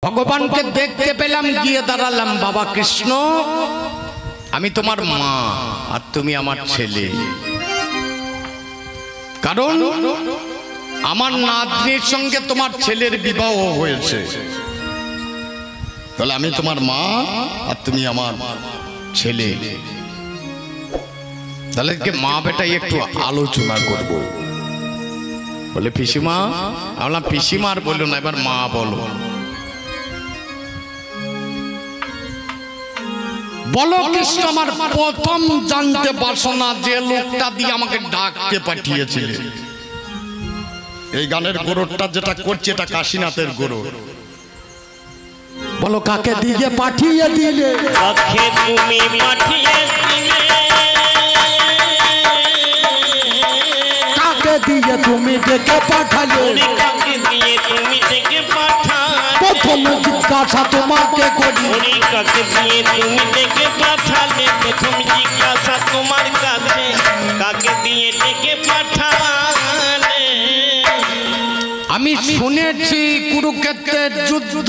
ভগবানকে দেখতে পেলাম, গিয়ে দাঁড়ালাম, বাবা কৃষ্ণ আমি তোমার মা আর তুমি আমার ছেলে। কারণ আমার নাতনির সঙ্গে তোমার ছেলের বিবাহ হয়েছে, তাহলে আমি তোমার মা আর তুমি আমার ছেলে। তাহলে মা বেটাই একটু আলোচনা করব। বলে পিসিমা। আমরা পিসিমা আর বললো না, এবার মা বলো। বলো কৃষ্ণ, আমার প্রথম জানতে বাসনা যে লোকটা দিয়ে আমাকে ডাকতে পাঠিয়েছিলে, এই গানের গোরটা যেটা করছে এটা কাশীনাথের গোরর। বলো কাকে দিয়ে পাঠিয়ে দিলে? কাকে তুমি পাঠিয়ে দিলে? কাকে দিয়ে তুমি ডেকে পাঠালে? কাকে দিয়ে তুমি ডেকে পাঠালে? প্রথম জিজ্ঞাসা তোমাকে করি। কাকে দিয়ে তুমি ডেকে পাঠালে? প্রথম জিজ্ঞাসা তোমার কাছে, কাকে দিয়ে ডেকে পাঠালে? আমি শুনেছি কুরুক্ষেত্রের যুদ্ধ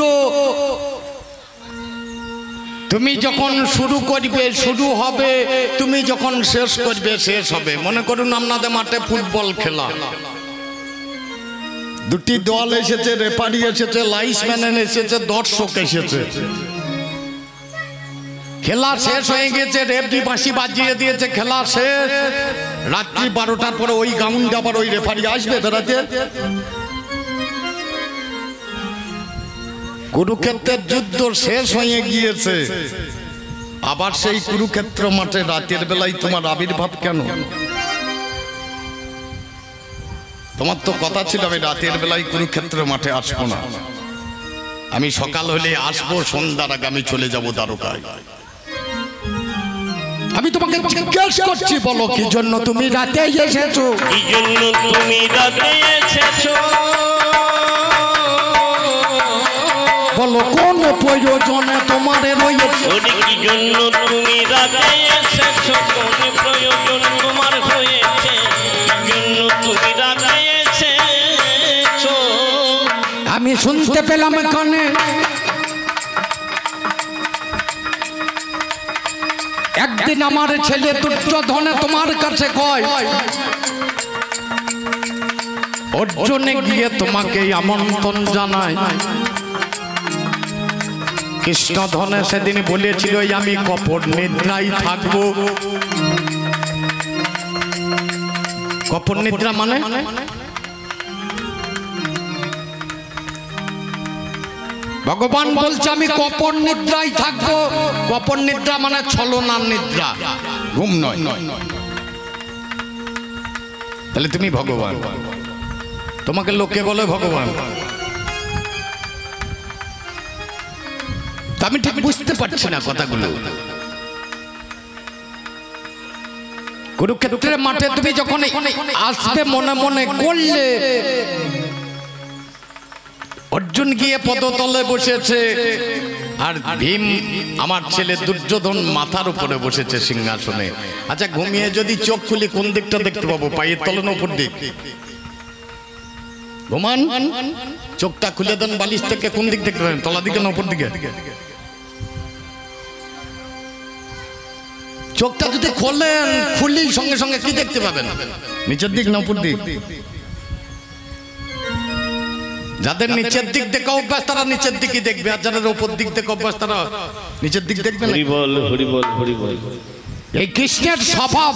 তুমি যখন শুরু করবে শুরু হবে, তুমি যখন শেষ করবে শেষ হবে। মনে করুন আপনাদের মাঠে ফুটবল খেলা, দুটি দল এসেছে, রেফারি এসেছে, লাইসম্যান এসেছে, দর্শক এসেছে। খেলা শেষ হয়ে গেছে, রেফারি বাঁশি বাজিয়ে দিয়েছে, খেলা শেষ। রাত্রি 12টার পরে ওই গ্রাউন্ডে আবার ওই রেফারি আসবে বেড়াতে। কুরুক্ষেত্রের যুদ্ধ শেষ হয়ে গিয়েছে, আবার সেই কুরুক্ষেত্র মাঠে রাতের বেলায় তোমার আবির্ভাব কেন? তোমার তো কথা ছিল আমি রাতের বেলায় কুরুক্ষেত্র মাঠে আসবো না, আমি সকাল হলে আসবো, সন্ধ্যার আগে আমি চলে যাব দ্বারকায়। আমি তোমাকে জিজ্ঞেস করছি, বলো কি জন্য তুমি রাতে এসেছো? কি জন্য তুমি রাতে এসেছো? বলো কোন প্রয়োজনে তোমার রয়েছে? কি জন্য তুমি রাতে এসেছো? কোন প্রয়োজন তোমার হয়েছে? কি জন্য তুমি রাতে এসেছো? আমি শুনতে পেলাম কানে একদিন আমার ছেলে দুর্যোধনে তোমার কাছে কয়, অর্জুনে গিয়ে তোমাকে আমন্ত্রণ জানায়। কৃষ্ণধনে সেদিন বলেছিল আমি কপট নিদ্রায় থাকবো। কপট নিদ্রা মানে ভগবান বলছে আমি কপট নিদ্রায় থাকবো। কপট নিদ্রা মানে ছলনার নিদ্রা, ঘুম নয়। তাহলে তুমি ভগবান, তোমাকে লোকে বলে ভগবান। আমি ঠিক বুঝতে পারছি না কথাগুলো। কুরুক্ষেত্রের মাঠে তুমি যখন আসবে মনে মনে করলে, অর্জুন গিয়ে পদতলে বসেছে আর ভীম আমার ছেলে দুর্যোধন মাথার উপরে বসেছে সিংহাসনে। আচ্ছা ঘুমিয়ে যদি চোখ খুলি কোন দিকটা দেখতে পাবো? পায়ের তলে না উপর দিক? ঘুমান, চোখটা খুলে দেন বালিশ থেকে, কোন দিক দেখতে পাবেন? তলা দিকে না উপর দিকে? চোখটা যদি খোলেন, খুললি সঙ্গে সঙ্গে কি দেখতে পাবেন? নিচের দিক না উপর দিক? যাদের নিচের দিক দেখা অভ্যাস তারা নিচের দিকই দেখবে, আর যাদের উপর দিক দেখা অভ্যাস তারা নিচের দিক দেখবে না। হরিবল হরিবল হরিবল। এই কৃষ্ণের স্বভাব,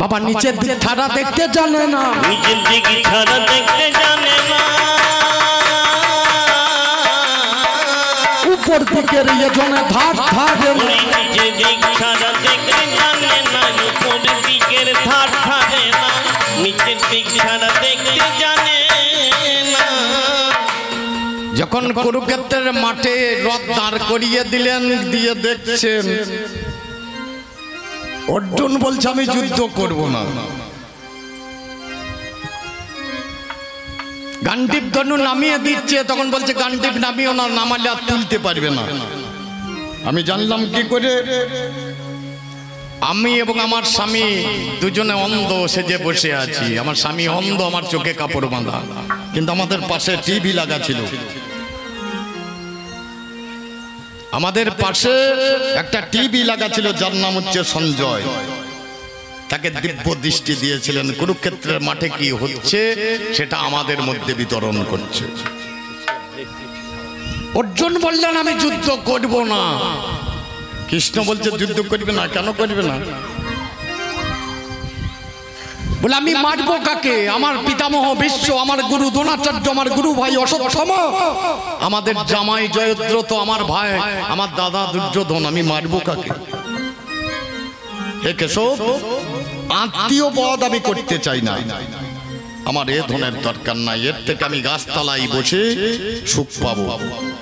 বাবা নিচের দিক ছাড়া দেখতে জানে না, নিচের দিক ছাড়া দেখতে জানে না, উপর দিকের জনে ধার ধারে না। নিচের দিক ছাড়া দেখতে জানে না, উপর দিকের ধার ধারে না, নিচের দিক ছাড়া দেখতে জানে না। যখন কুরুক্ষেত্রের মাঠে রথ দাঁড় করিয়ে দিলেন, দিয়ে দেখছেন অর্জুন বলছে আমি যুদ্ধ করব না। গান্ডীব ধনু নামিয়ে দিচ্ছে, তখন বলছে গান্ডীব নামিও না, নামালে আর তুলতে পারবে না। আমি জানলাম কি করে? আমি এবং আমার স্বামী দুজনে অন্ধ সেজে বসে আছি। আমার স্বামী অন্ধ, আমার চোখে কাপড় বাঁধা, কিন্তু আমাদের পাশে টিভি লাগা ছিল। আমাদের পাশে একটা টিভি লাগা ছিল, যার নাম হচ্ছে সঞ্জয়। তাকে দিব্য দৃষ্টি দিয়েছিলেন, কুরুক্ষেত্রের মাঠে কি হচ্ছে সেটা আমাদের মধ্যে বিতরণ করছে। অর্জুন বললেন আমি যুদ্ধ করব না। কৃষ্ণ বলছে যুদ্ধ করবে না, কেন করবে না? বলে আমি মারবো কাকে? আমার পিতামহ বিশ্ব, আমার গুরু দ্রোণাচার্য, আমার গুরু ভাই অশ্বত্থামা, আমাদের জামাই জয়দ্রথ, আমার ভাই, আমার দাদা দুর্যোধন, আমি মারবো কাকে? হে কেশব, আত্মীয় বধ আমি করতে চাই না, আমার এ ধনের দরকার নাই। এর থেকে আমি গাছতলায় বসে সুখ পাবো,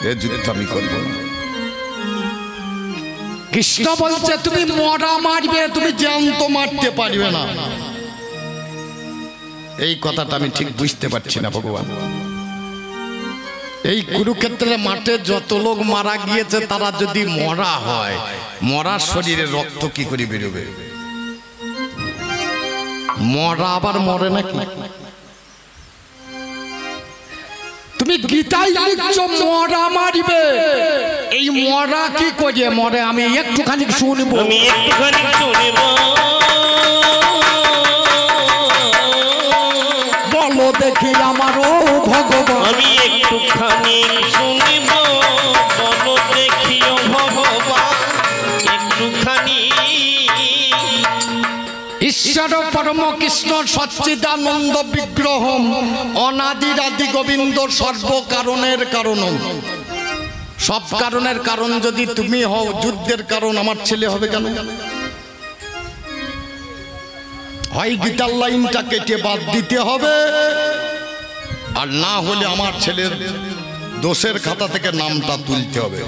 এ যুদ্ধ আমি করবো না। কৃষ্ণ বলছে তুমি মরা মারবে, তুমি জ্যান্ত মারতে পারবে না। এই কথাটা আমি ঠিক বুঝতে পারছি না ভগবান। এই কুরুক্ষেত্রের মাঠে যত লোক মারা গিয়েছে তারা যদি মরা হয়, মরার শরীরে রক্ত কি করে বেরোবে? মরা আবার মরে নাকি? তুমি গীতায় লিখছো মরা মারবে, এই মরা কি করে মরে? আমি একটুখানি শুনবো, আমি একটুখানি শুনব। বলো দেখি আমার ও ভগবান, আমি একটুখানি শুনব, বলো দেখি ও ভগবান একটুখানি। ঈশ্বর পরম কৃষ্ণ সচ্চিদানন্দ বিগ্রহম অনাদিরাদি গোবিন্দ সর্ব কারণের কারণ। সব কারণের কারণ যদি তুমি হও, যুদ্ধের কারণ আমার ছেলে হবে কেন? হয় গীতার লাইনটা কেটে বাদ দিতে হবে, আর না হলে আমার ছেলের দোষের খাতা থেকে নামটা তুলতে হবে।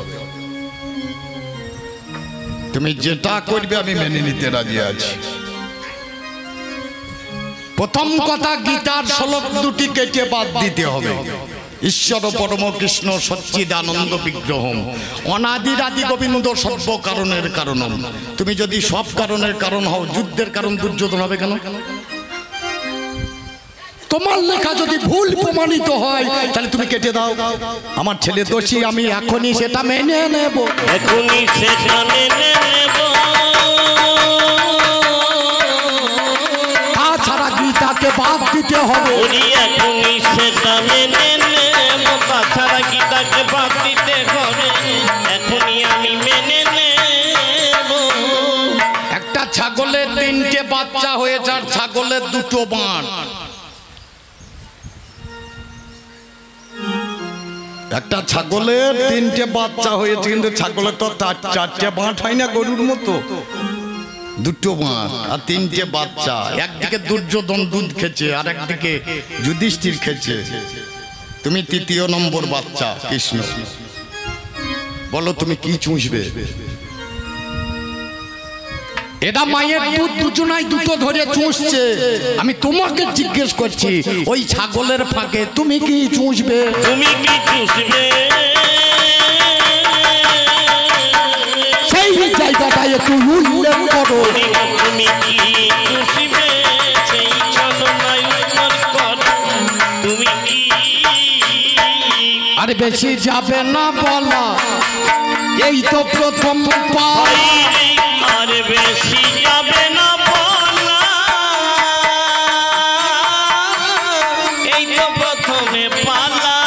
তুমি যেটা করবে আমি মেনে নিতে রাজি আছি। প্রথম কথা, গীতার শ্লোক দুটি কেটে বাদ দিতে হবে। ঈশ্বর পরম কৃষ্ণ সচ্চিদানন্দ বিগ্রহম অনাদিরাদি গোবিন্দ সর্ব কারণের কারণ। তুমি যদি সব কারণের কারণ হও, যুদ্ধের কারণ দুর্যোধন হবে কেন? তোমার লেখা যদি ভুল প্রমাণিত হয় তাহলে তুমি কেটে দাও। আমার ছেলে দোষী, আমি এখনই সেটা মেনে নেব, এখনই সেটা মেনে নেব। তাছাড়া গীতাকে বাদ দিতে হবে। উনি এখনই সেটা মেনে নেব, তাছাড়া গীতাকে বাদ দিতে হবে। এখনই আমি মেনে নেব। একটা ছাগলের 3টে বাচ্চা হয়েছে, আর ছাগলের 2টো বাঁট। একটা ছাগলের 3টে বাচ্চা হয়েছে, কিন্তু ছাগলের তো 4টে বাঁট হয় না গরুর মতো, 2টো বাঁট আর 3টে বাচ্চা। একদিকে দুর্যোধন দুধ খেছে, আর একদিকে যুধিষ্ঠির খেছে। তুমি 3য় নম্বর বাচ্চা কৃষ্ণ। বলো তুমি কি চুষবে? এটা মায়ের দুধ, দুজনাই দুটো ধরে চুষছে। আমি তোমাকে জিজ্ঞেস করছি, ওই ছাগলের ফাঁকে তুমি কি চুষবে? তুমি কি চুষবে? সেই জায়গাটায় একটু উল্লেখ করো। তুমি কি চুষবে? সেই ছলনায় উত্তর করো। তুমি কি? আর বেশি যাবে না বলা, এই তো প্রথম পা। আর বেশি যাবে না বলা, এই তো প্রথমে পালা।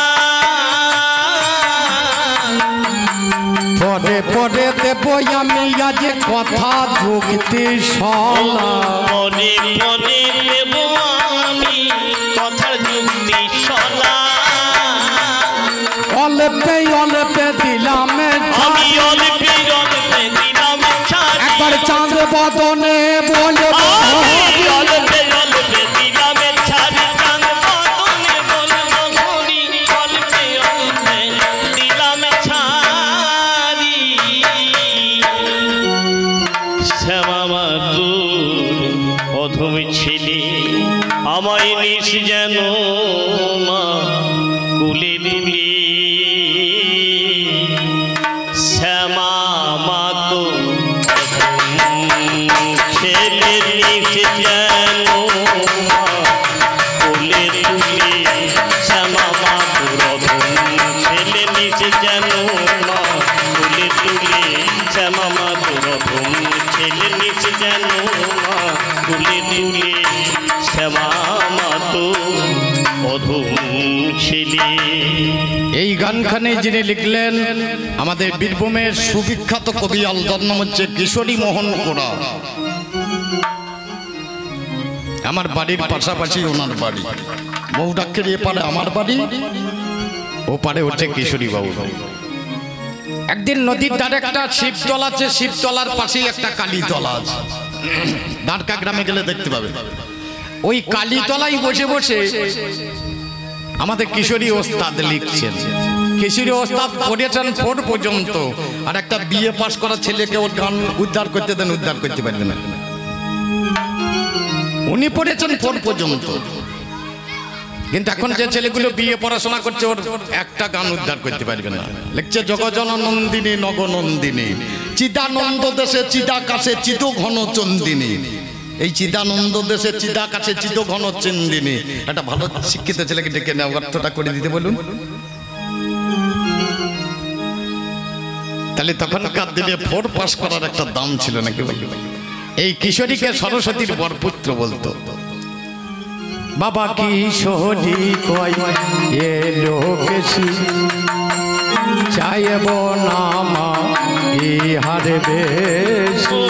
পরে পরে দেব আমি আজ কথা যুক্তি সলা। মনে মনে দেব আমি কথার যুক্তি সলা। অল্পে অল্পে দিলাম আমি অল্পে অল্পে দিলাম ছাড়ি। একবার চাঁদ বদনে বলে অল্পে অল্পে দিলাম ছাড়ি, চাঁদ বদনে বলবো হরি। অল্পে অল্পে দিলাম ছাড়ি। শ্যামা মাতুর অধম ছেলে আমায় নিস যেন মা কুলে তুলে। শ্যামা মাতো ছেলে নিস যেন মা কুলে তুলে। শ্যামা মাতুর অধম ছেলে নিস যেন মা কুলে তুলে তুলে শ্যামামা তোর ধুম ছেলে নিচ যেন মা তুলে তুলে শ্যামামা তো অধম ছেলে। এই গানখানে যিনি লিখলেন আমাদের বীরভূমের সুবিখ্যাত কবি, আলদার নাম হচ্ছে কিশোরী মোহন কোড়া। আমার বাড়ির পাশাপাশি ওনার বাড়ি, বউডাক্কের এ পারে আমার বাড়ি, ও পারে হচ্ছে কিশোরী বাবু। একদিন নদীর ধারে একটা শিবতলা আছে, শিবতলার পাশেই একটা কালীতলা আছে, দাঁড়কা গ্রামে গেলে দেখতে পাবে। ওই কালীতলায় বসে বসে আমাদের কিশোরী ওস্তাদ লিখছেন। কিশোরী ওস্তাদ পড়েছেন 4 পর্যন্ত, আর একটা বিএ পাস করা ছেলেকে ওর গান উদ্ধার করতে দেন, উদ্ধার করতে পারবে না। উনি পড়েছেন 4 পর্যন্ত, কিন্তু এখন যে ছেলেগুলো বিএ পড়াশোনা করছে ওর একটা গান উদ্ধার করতে পারবে না। লিখছে জগজন নন্দিনী নগনন্দিনী, চিদানন্দ দেশে চিদাকাশে চিদ ঘন চন্দিনী। এই চিদানন্দ দেশে চিদাকাশে চিদ ঘন চন্দিনী, একটা ভালো শিক্ষিত ছেলেকে ডেকে নেওয়া অর্থটা করে দিতে বলুন। তাহলে তখনকার দিনে 4 পাস করার একটা দাম ছিল নাকি বলুন। এই কিশোরীকে সরস্বতীর বরপুত্র বলতো। বাবা কিশোরী কয় এলো বেশি, চাইব না মা ইহার বেশি।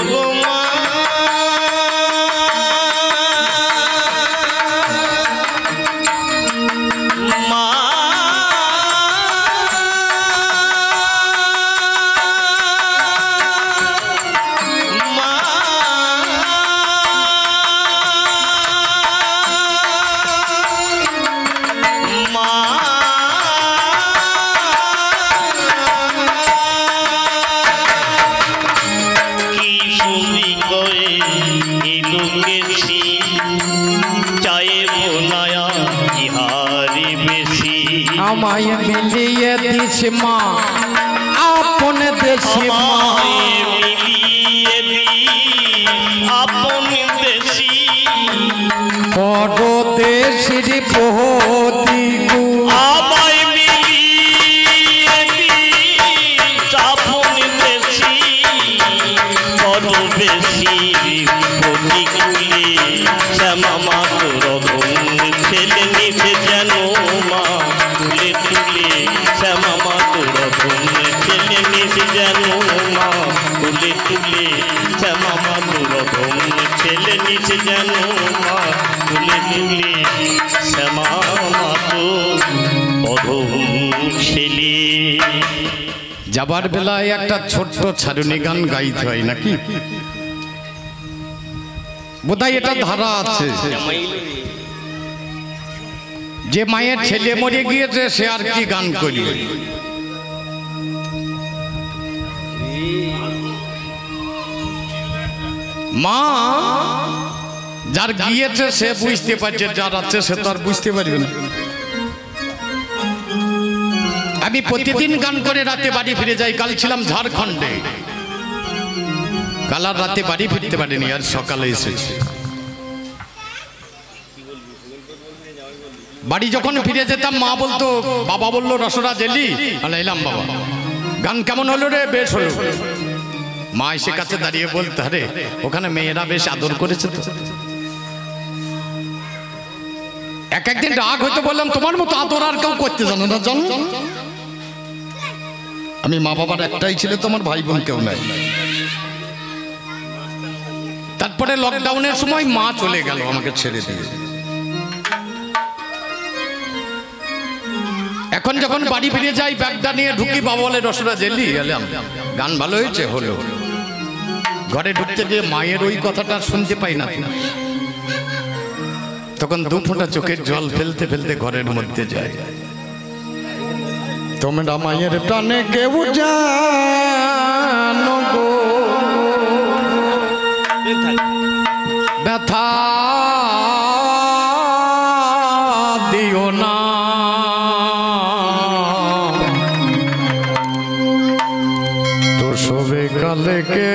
আমায় মিলিয়ে দিস মা আপন দেশে, মিলিয়ে আপন দেশি পরদেশের পহতি গো। আমায় মিলিয়ে আপন দেশি পরদেশের প্রতিকূলে শ্যামামা তোর ধুম ছেলে নিচে যেন মা তুলে তুলে শ্যামামা তোর ধুম ছেলে নিচে যেন মা তুলে তুলে শ্যামামা তোর ধুম ছেলে নিচে যেন মা তুলে তুলে শ্যামামা তো অধম ছেলে। যাবার বেলায় একটা ছোট্ট ছাড়ুনি গান গাইতে হয় নাকি, বোধহয় এটা ধারা আছে। যে মায়ের ছেলে মরে গিয়েছে সে আর কি গান করি। মা যার গিয়েছে সে বুঝতে পারছে, যার আছে সে তো আর বুঝতে পারবে না। আমি প্রতিদিন গান করে রাতে বাড়ি ফিরে যাই। কাল ছিলাম ঝাড়খণ্ডে, কাল আর রাতে বাড়ি ফিরতে পারিনি, আর সকালে এসেছি। বাড়ি যখন ফিরে যেতাম মা বলতো, বাবা বললো রসরাজ এলি, এলাম বাবা, গান কেমন হলো রে? বেশ হলো। মা এসে কাছে দাঁড়িয়ে বলতে, আরে ওখানে মেয়েরা বেশ আদর করেছে তো। একদিন রাগ হয়তো বললাম, তোমার মতো আদর আর কেউ করতে জানো না, জানো? আমি মা বাবার একটাই ছেলে, তোমার ভাই বোন কেউ নাই। তারপরে লকডাউনের সময় মা চলে গেল আমাকে ছেড়ে দিয়ে। এখন যখন বাড়ি ফিরে যাই, ব্যাগটা নিয়ে ঢুকি, বাবা বলে রসরাজ এলি? এলাম। গান ভালো হয়েছে? হলো। ঘরে ঢুকতে গিয়ে মায়ের ওই কথাটা শুনতে পাই না, তখন 2 ফোঁটা চোখের জল ফেলতে ফেলতে ঘরের মধ্যে যায়। তোমরা মায়ের প্রাণে কেউ জানো গো ব্যথা দিও না, তো সবে কালে কে